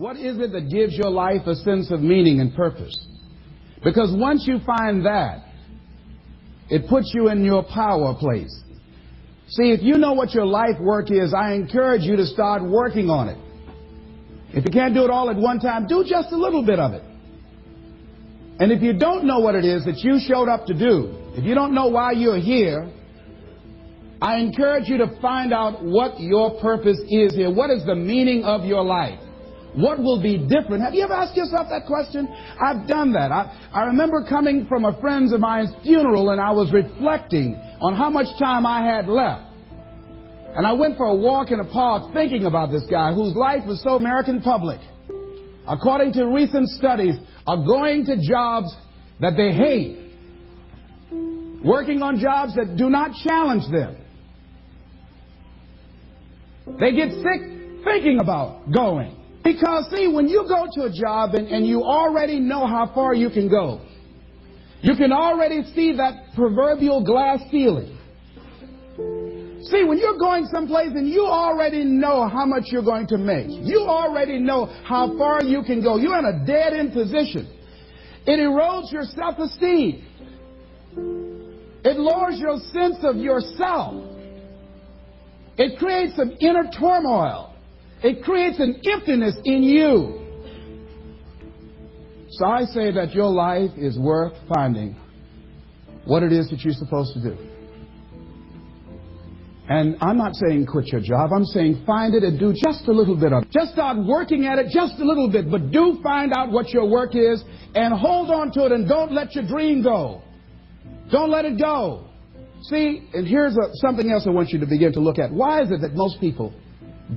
What is it that gives your life a sense of meaning and purpose? Because once you find that, it puts you in your power place. See, if you know what your life work is, I encourage you to start working on it. If you can't do it all at one time, do just a little bit of it. And if you don't know what it is that you showed up to do, if you don't know why you're here, I encourage you to find out what your purpose is here. What is the meaning of your life? What will be different? Have you ever asked yourself that question? I've done that. I remember coming from a friend of mine's funeral, and I was reflecting on how much time I had left. And I went for a walk in a park thinking about this guy whose life was so American public. According to recent studies, are going to jobs that they hate, working on jobs that do not challenge them. They get sick thinking about going. Because, see, when you go to a job and you already know how far you can go, you can already see that proverbial glass ceiling. See, when you're going someplace and you already know how much you're going to make, you already know how far you can go, you're in a dead-end position. It erodes your self-esteem. It lowers your sense of yourself. It creates some inner turmoil. It creates an emptiness in you. So I say that your life is worth finding what it is that you're supposed to do. And I'm not saying quit your job. I'm saying find it and do just a little bit of it. Just start working at it just a little bit. But do find out what your work is and hold on to it, and don't let your dream go. Don't let it go. See, and here's something else I want you to begin to look at. Why is it that most people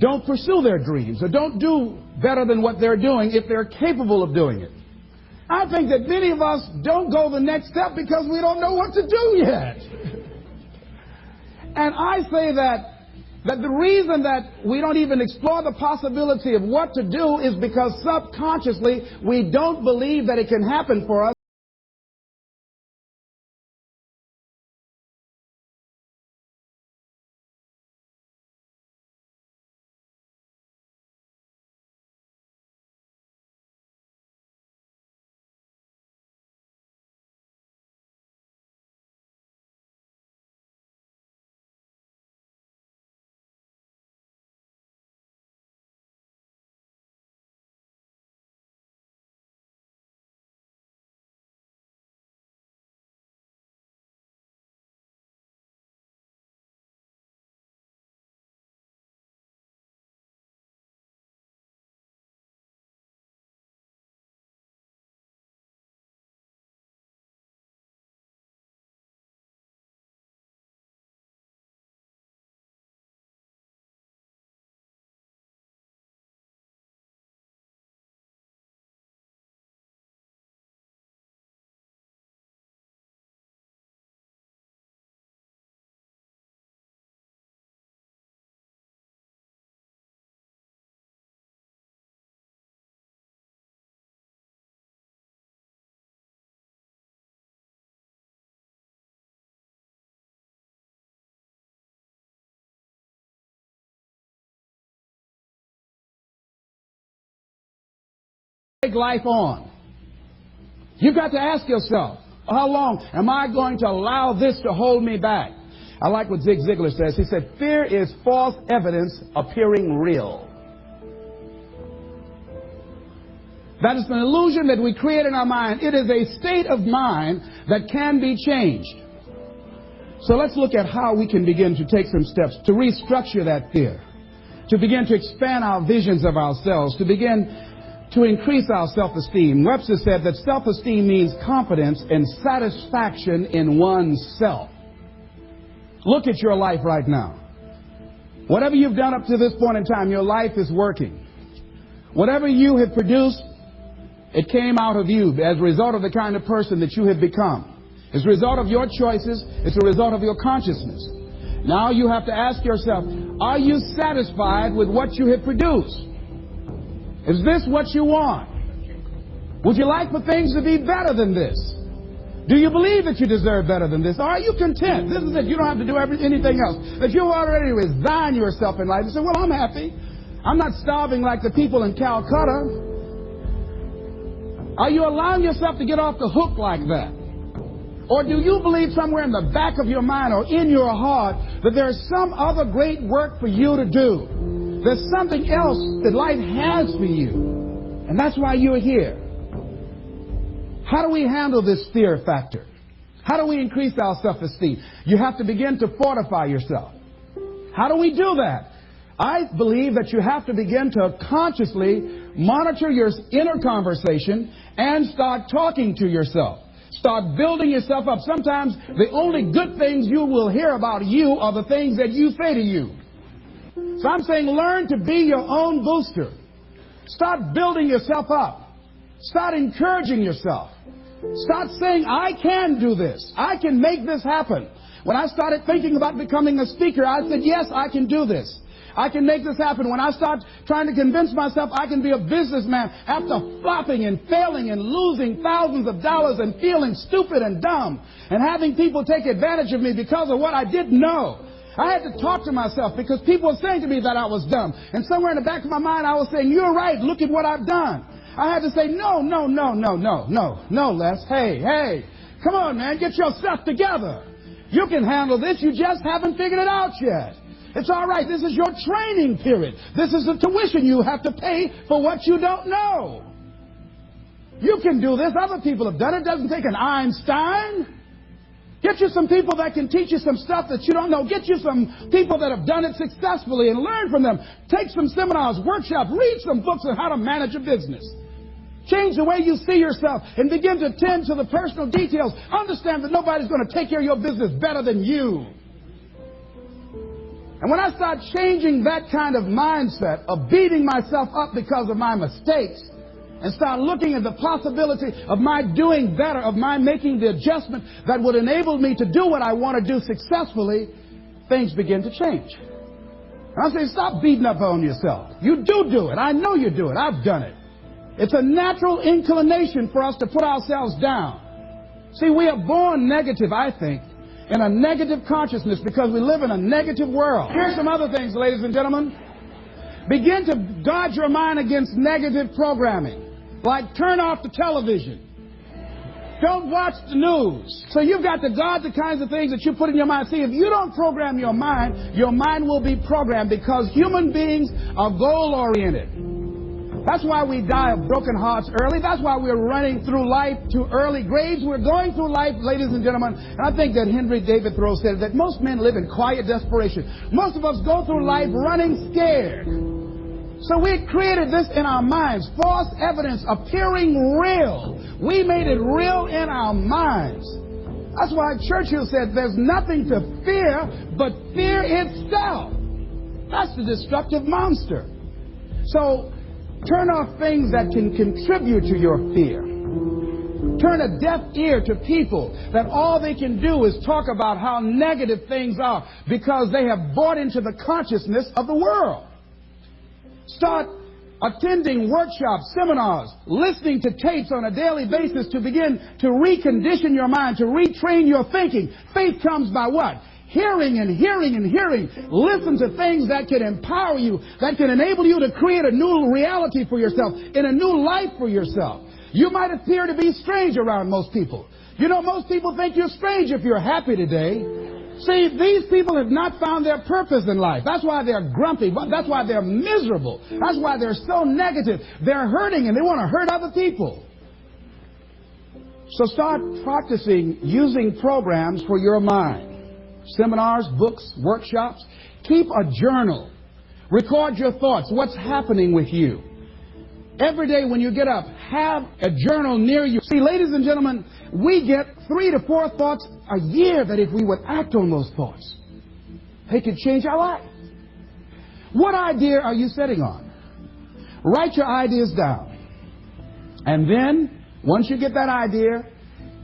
don't pursue their dreams or don't do better than what they're doing if they're capable of doing it? I think that many of us don't go the next step because we don't know what to do yet. And I say that the reason that we don't even explore the possibility of what to do is because subconsciously we don't believe that it can happen for us. Take life on. You've got to ask yourself, how long am I going to allow this to hold me back? I like what Zig Ziglar says. He said, fear is false evidence appearing real. That is an illusion that we create in our mind. It is a state of mind that can be changed. So let's look at how we can begin to take some steps to restructure that fear, to begin to expand our visions of ourselves, to begin to increase our self-esteem. Webster said that self-esteem means confidence and satisfaction in oneself. Look at your life right now. Whatever you've done up to this point in time, your life is working. Whatever you have produced, it came out of you as a result of the kind of person that you have become. It's a result of your choices. It's a result of your consciousness. Now you have to ask yourself, are you satisfied with what you have produced? Is this what you want? Would you like for things to be better than this? Do you believe that you deserve better than this? Or are you content? This is it. You don't have to do anything else. That you already resign yourself in life and say, well, I'm happy. I'm not starving like the people in Calcutta. Are you allowing yourself to get off the hook like that? Or do you believe somewhere in the back of your mind or in your heart that there's some other great work for you to do? There's something else that life has for you. And that's why you're here. How do we handle this fear factor? How do we increase our self-esteem? You have to begin to fortify yourself. How do we do that? I believe that you have to begin to consciously monitor your inner conversation and start talking to yourself. Start building yourself up. Sometimes the only good things you will hear about you are the things that you say to you. So I'm saying learn to be your own booster. Start building yourself up. Start encouraging yourself. Start saying, I can do this. I can make this happen. When I started thinking about becoming a speaker, I said, yes, I can do this. I can make this happen. When I start trying to convince myself I can be a businessman after flopping and failing and losing thousands of dollars and feeling stupid and dumb and having people take advantage of me because of what I didn't know. I had to talk to myself because people were saying to me that I was dumb. And somewhere in the back of my mind I was saying, you're right, look at what I've done. I had to say, no, Les. Hey, come on, man, get yourself together. You can handle this. You just haven't figured it out yet. It's all right. This is your training period. This is the tuition you have to pay for what you don't know. You can do this. Other people have done it. It doesn't take an Einstein. Get you some people that can teach you some stuff that you don't know. Get you some people that have done it successfully and learn from them. Take some seminars, workshops, read some books on how to manage a business. Change the way you see yourself and begin to tend to the personal details. Understand that nobody's going to take care of your business better than you. And when I start changing that kind of mindset of beating myself up because of my mistakes and start looking at the possibility of my doing better, of my making the adjustment that would enable me to do what I want to do successfully, things begin to change. And I'm saying stop beating up on yourself. You do it. I know you do it. I've done it. It's a natural inclination for us to put ourselves down. See, we are born negative, I think, in a negative consciousness because we live in a negative world. Here's some other things, ladies and gentlemen. Begin to guard your mind against negative programming. Like turn off the television. Don't watch the news. So you've got to guard the kinds of things that you put in your mind. See, if you don't program your mind will be programmed because human beings are goal-oriented. That's why we die of broken hearts early. That's why we're running through life to early graves. We're going through life, ladies and gentlemen. And I think that Henry David Thoreau said that most men live in quiet desperation. Most of us go through life running scared. So we created this in our minds. False evidence appearing real. We made it real in our minds. That's why Churchill said there's nothing to fear but fear itself. That's the destructive monster. So turn off things that can contribute to your fear. Turn a deaf ear to people that all they can do is talk about how negative things are because they have bought into the consciousness of the world. Start attending workshops, seminars, listening to tapes on a daily basis to begin to recondition your mind, to retrain your thinking. Faith comes by what? Hearing and hearing and hearing. Listen to things that can empower you, that can enable you to create a new reality for yourself, in a new life for yourself. You might appear to be strange around most people. You know, most people think you're strange if you're happy today. See, these people have not found their purpose in life. That's why they're grumpy. That's why they're miserable. That's why they're so negative. They're hurting and they want to hurt other people. So start practicing using programs for your mind. Seminars, books, workshops. Keep a journal. Record your thoughts. What's happening with you? Every day when you get up, have a journal near you. See, ladies and gentlemen, we get 3 to 4 thoughts a year that if we would act on those thoughts, they could change our life. What idea are you sitting on? Write your ideas down. And then, once you get that idea,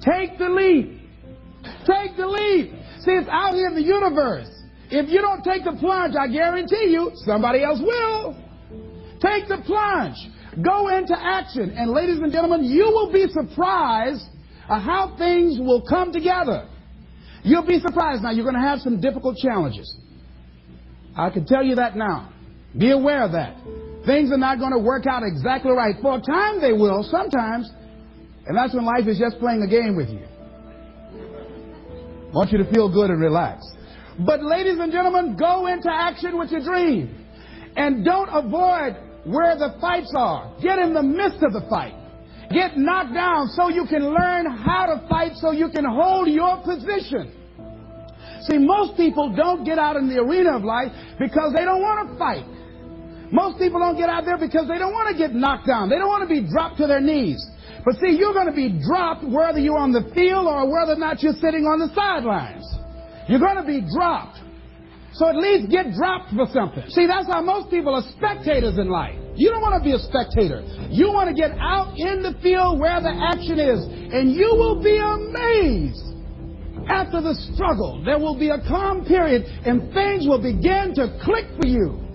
take the leap. Take the leap. See, it's out here in the universe. If you don't take the plunge, I guarantee you, somebody else will. Take the plunge. Go into action. And ladies and gentlemen, you will be surprised at how things will come together. You'll be surprised. Now, you're going to have some difficult challenges. I can tell you that now. Be aware of that. Things are not going to work out exactly right. For a time they will, sometimes. And that's when life is just playing a game with you. I want you to feel good and relax. But ladies and gentlemen, go into action with your dream. And don't avoid where the fights are. Get in the midst of the fight. Get knocked down so you can learn how to fight, so you can hold your position. See, most people don't get out in the arena of life because they don't want to fight. Most people don't get out there because they don't want to get knocked down. They don't want to be dropped to their knees. But see, you're going to be dropped whether you're on the field or whether or not you're sitting on the sidelines. You're going to be dropped. So at least get dropped for something. See, that's how most people are spectators in life. You don't want to be a spectator. You want to get out in the field where the action is. And you will be amazed. After the struggle, there will be a calm period and things will begin to click for you.